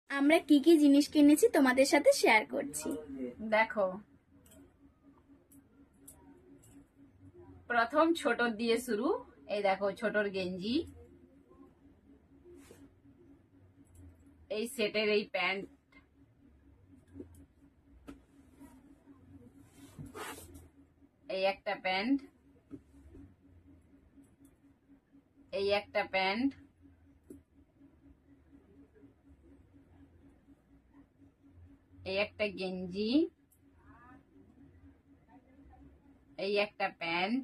আমরা কি কি জিনিস কিনেছি তোমাদের সাথে শেয়ার করছি। দেখো, প্রথম ছোট দিয়ে শুরু। এই দেখো ছোটর গেঞ্জি, এই সেটের এই প্যান্ট, এই একটা প্যান্ট, এই একটা প্যান্ট, এই একটা গেঞ্জি, এই একটা প্যান্ট,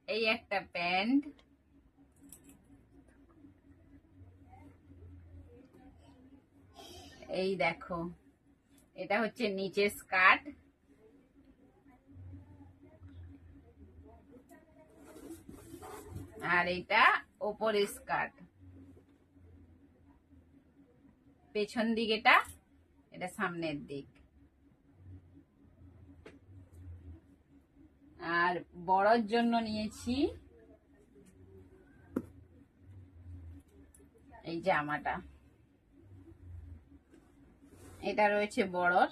এই একটা প্যান্ট, এই দেখো এটা হচ্ছে নিচে স্কার্ট, আর এটা ওপরে স্কার্ট, পেছন দিক এটা সামনের দিক। আর বড়র জন্য নিয়েছি এই জামাটা, এটা রয়েছে বড়র,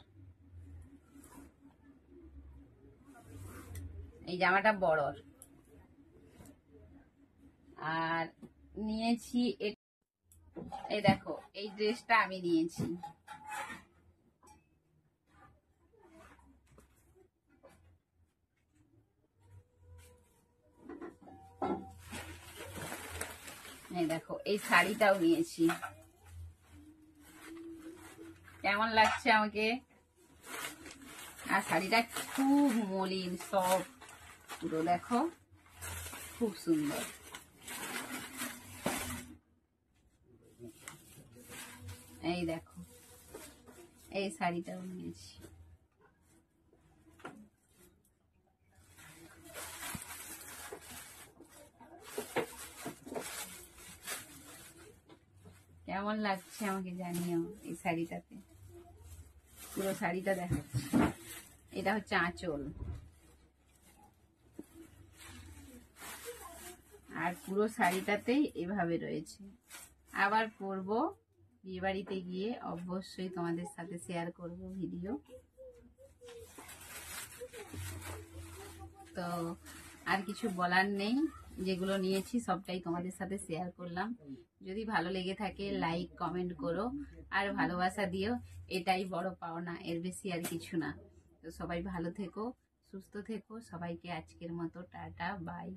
এই জামাটা বড়র। আর নিয়েছি এই দেখো এই ড্রেসটা আমি নিয়েছি, এই দেখো এই শাড়িটাও নিয়েছি। কেমন লাগছে আমাকে? আর শাড়িটা খুব মলিন, সফট, পুরো দেখো খুব সুন্দর। এই দেখো এই শাড়িটাও নিয়েছি। কেমন লাগছে আমাকে জানিও এই শাড়িটাতে। পুরো শাড়িটা দেখাচ্ছি। এটা হচ্ছে আঁচল, আর পুরো শাড়িটাতেই এভাবে রয়েছে। আবার পরবো বিয়ে বাড়িতে গিয়ে, অবশ্যই তোমাদের সাথে শেয়ার করব ভিডিও। তো আর কিছু বলার নেই, যেগুলো নিয়েছি সবটাই তোমাদের সাথে শেয়ার করলাম। যদি ভালো লেগে থাকে লাইক কমেন্ট করো আর ভালোবাসা দিও, এটাই বড় পাওনা, এর বেশি আর কিছু না। তো সবাই ভালো থেকো, সুস্থ থেকো, সবাইকে আজকের মতো টাটা বাই।